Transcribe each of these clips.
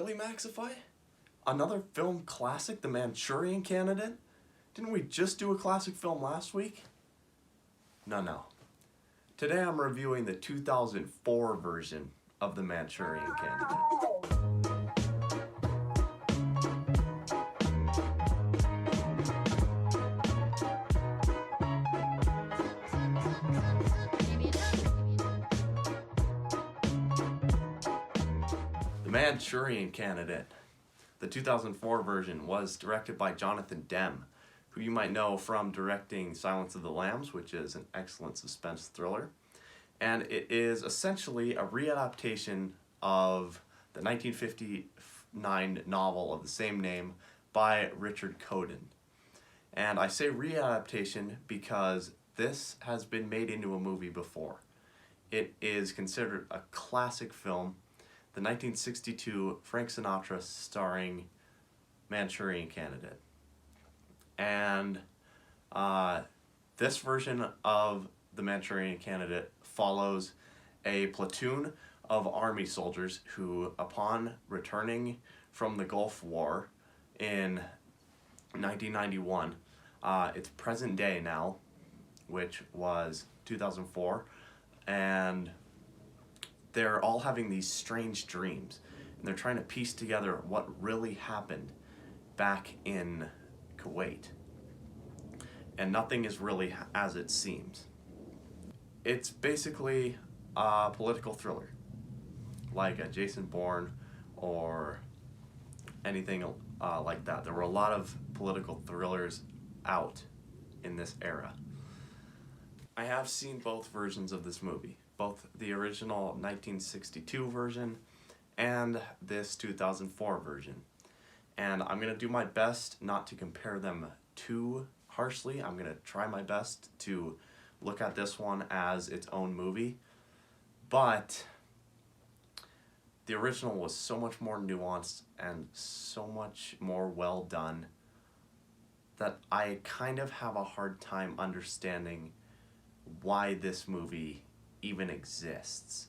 Really, Maxify? Another film classic, The Manchurian Candidate? Didn't we just do a classic film last week? No. Today I'm reviewing the 2004 version of The Manchurian Candidate. The Manchurian Candidate, the 2004 version, was directed by Jonathan Demme, who you might know from directing Silence of the Lambs, which is an excellent suspense thriller. And it is essentially a readaptation of the 1959 novel of the same name by Richard Coden. And I say readaptation because this has been made into a movie before. It is considered a classic film, the 1962 Frank Sinatra starring Manchurian Candidate. And this version of The Manchurian Candidate follows a platoon of army soldiers who, upon returning from the Gulf War in 1991, it's present day now, which was 2004, and they're all having these strange dreams, and they're trying to piece together what really happened back in Kuwait. And nothing is really as it seems. It's basically a political thriller, like a Jason Bourne or anything like that. There were a lot of political thrillers out in this era. I have seen both versions of this movie, both the original 1962 version and this 2004 version. And I'm going to do my best not to compare them too harshly. I'm going to try my best to look at this one as its own movie. But the original was so much more nuanced and so much more well done that I kind of have a hard time understanding why this movie even exists.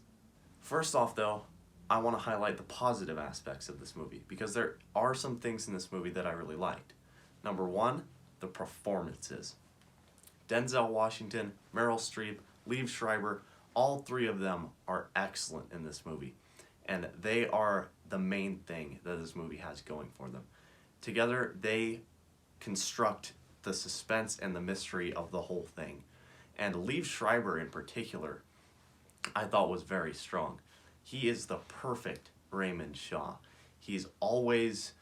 First off though, I want to highlight the positive aspects of this movie because there are some things in this movie that I really liked. Number one, the performances. Denzel Washington, Meryl Streep, Liev Schreiber, all three of them are excellent in this movie. And they are the main thing that this movie has going for them. Together, they construct the suspense and the mystery of the whole thing. And Liev Schreiber in particular, I thought was very strong. He is the perfect Raymond Shaw. He's always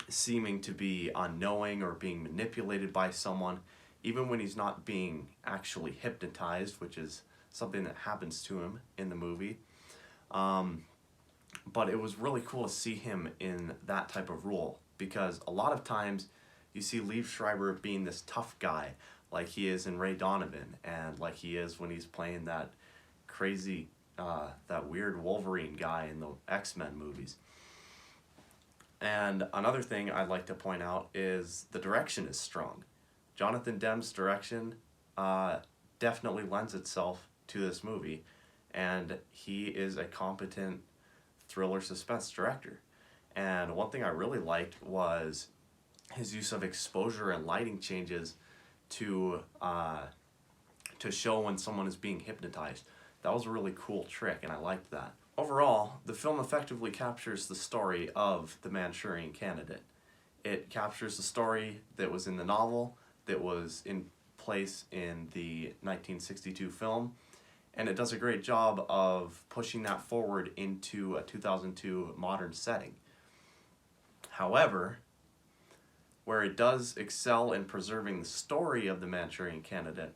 seeming to be unknowing or being manipulated by someone, even when he's not being actually hypnotized, which is something that happens to him in the movie. But it was really cool to see him in that type of role, because a lot of times you see Liev Schreiber being this tough guy, like he is in Ray Donovan, and like he is when he's playing that crazy, that weird Wolverine guy in the X-Men movies. And another thing I'd like to point out is the direction is strong. Jonathan Demme's direction definitely lends itself to this movie, and he is a competent thriller suspense director. And one thing I really liked was his use of exposure and lighting changes to show when someone is being hypnotized. That was a really cool trick, and I liked that. Overall, the film effectively captures the story of The Manchurian Candidate. It captures the story that was in the novel, that was in place in the 1962 film, and it does a great job of pushing that forward into a 2002 modern setting. However, where it does excel in preserving the story of The Manchurian Candidate,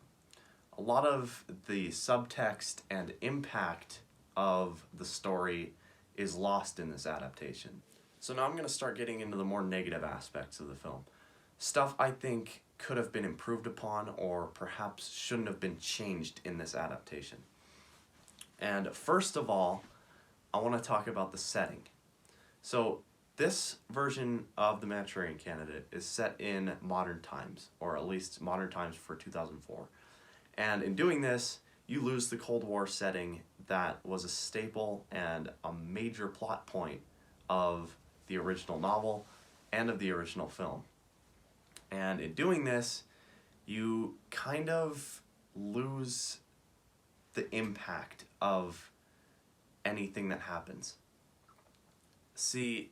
a lot of the subtext and impact of the story is lost in this adaptation. So now I'm going to start getting into the more negative aspects of the film. Stuff I think could have been improved upon or perhaps shouldn't have been changed in this adaptation. And first of all, I want to talk about the setting. So this version of The Manchurian Candidate is set in modern times, or at least modern times for 2004. And in doing this, you lose the Cold War setting that was a staple and a major plot point of the original novel and of the original film. And in doing this, you kind of lose the impact of anything that happens. See,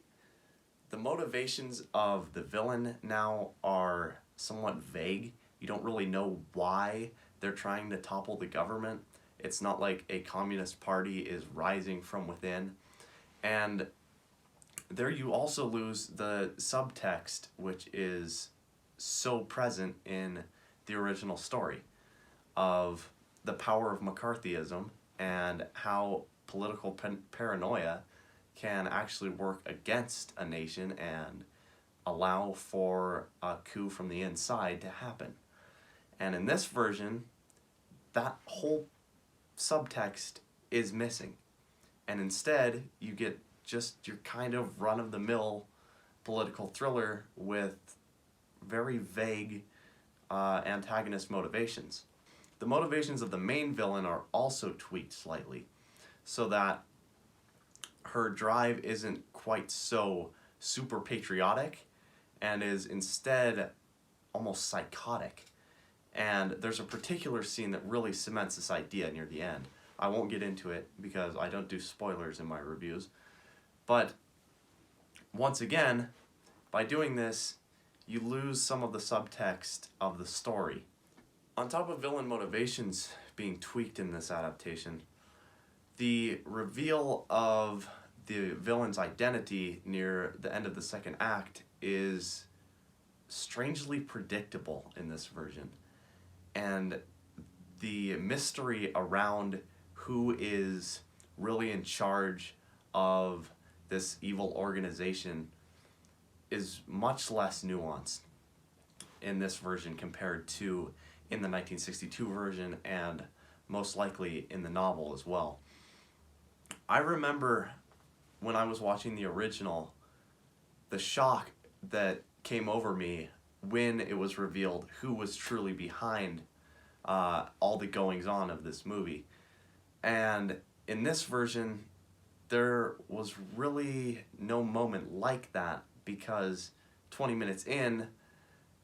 the motivations of the villain now are somewhat vague. You don't really know why they're trying to topple the government. It's not like a communist party is rising from within. And there you also lose the subtext, which is so present in the original story, of the power of McCarthyism and how political paranoia can actually work against a nation and allow for a coup from the inside to happen. And in this version, that whole subtext is missing. And instead, you get just your kind of run-of-the-mill political thriller with very vague antagonist motivations. The motivations of the main villain are also tweaked slightly, so that her drive isn't quite so super patriotic and is instead almost psychotic. And there's a particular scene that really cements this idea near the end. I won't get into it because I don't do spoilers in my reviews. But once again, by doing this, you lose some of the subtext of the story. On top of villain motivations being tweaked in this adaptation, the reveal of the villain's identity near the end of the second act is strangely predictable in this version. And the mystery around who is really in charge of this evil organization is much less nuanced in this version compared to in the 1962 version and most likely in the novel as well. I remember when I was watching the original, the shock that came over me when it was revealed who was truly behind all the goings-on of this movie. And in this version, there was really no moment like that, because 20 minutes in,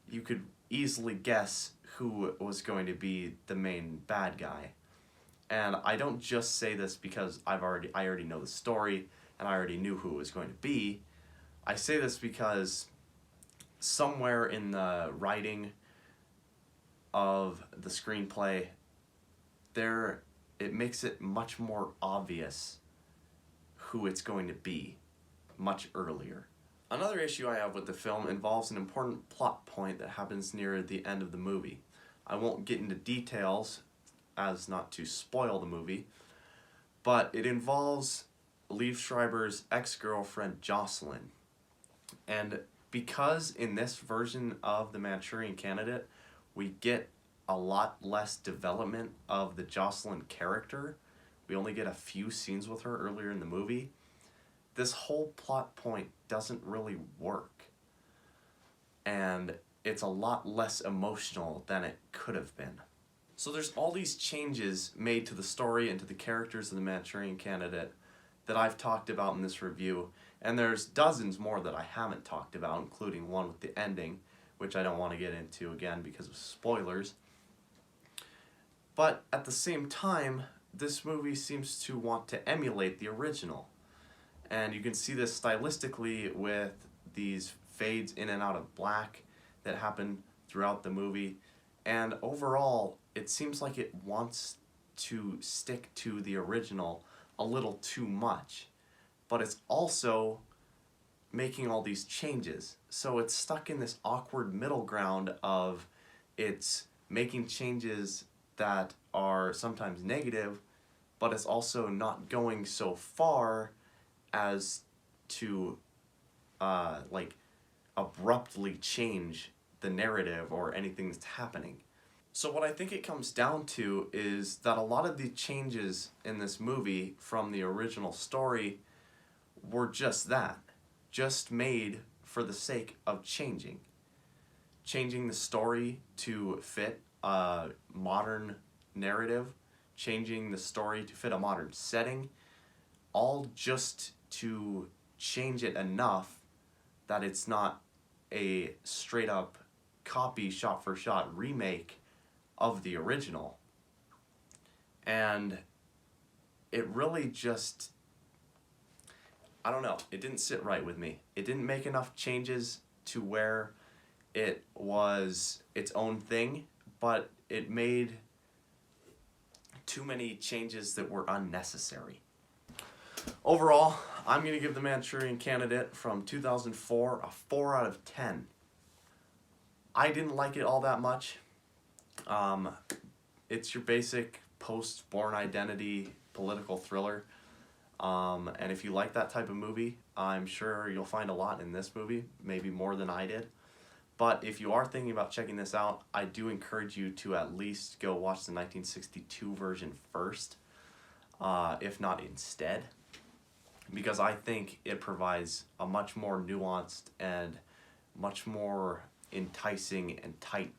you could easily guess who was going to be the main bad guy. And I don't just say this because I already know the story and I already knew who it was going to be. I say this because somewhere in the writing of the screenplay, it makes it much more obvious who it's going to be much earlier. Another issue I have with the film involves an important plot point that happens near the end of the movie. I won't get into details as not to spoil the movie, but it involves Liev Schreiber's ex-girlfriend Jocelyn. And because in this version of the Manchurian Candidate, we get a lot less development of the Jocelyn character, we only get a few scenes with her earlier in the movie, this whole plot point doesn't really work. And it's a lot less emotional than it could have been. So there's all these changes made to the story and to the characters of the Manchurian Candidate that I've talked about in this review, and there's dozens more that I haven't talked about, including one with the ending, which I don't want to get into again because of spoilers. But at the same time, this movie seems to want to emulate the original. And you can see this stylistically with these fades in and out of black that happen throughout the movie. And overall, it seems like it wants to stick to the original a little too much. But it's also making all these changes. So it's stuck in this awkward middle ground of it's making changes that are sometimes negative, but it's also not going so far as to abruptly change the narrative or anything that's happening. So what I think it comes down to is that a lot of the changes in this movie from the original story were just that, just made for the sake of changing the story to fit a modern narrative, changing the story to fit a modern setting, all just to change it enough that it's not a straight up copy, shot for shot remake of the original. And it really just, I don't know, it didn't sit right with me. It didn't make enough changes to where it was its own thing, but it made too many changes that were unnecessary. Overall, I'm going to give The Manchurian Candidate from 2004 a 4 out of 10. I didn't like it all that much. It's your basic post-Born Identity political thriller. And if you like that type of movie, I'm sure you'll find a lot in this movie, maybe more than I did. But if you are thinking about checking this out, I do encourage you to at least go watch the 1962 version first, if not instead, because I think it provides a much more nuanced and much more enticing and tight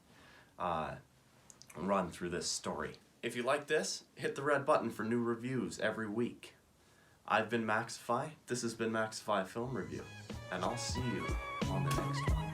run through this story. If you like this, hit the red button for new reviews every week. I've been Maxify, this has been Maxify Film Review, and I'll see you on the next one.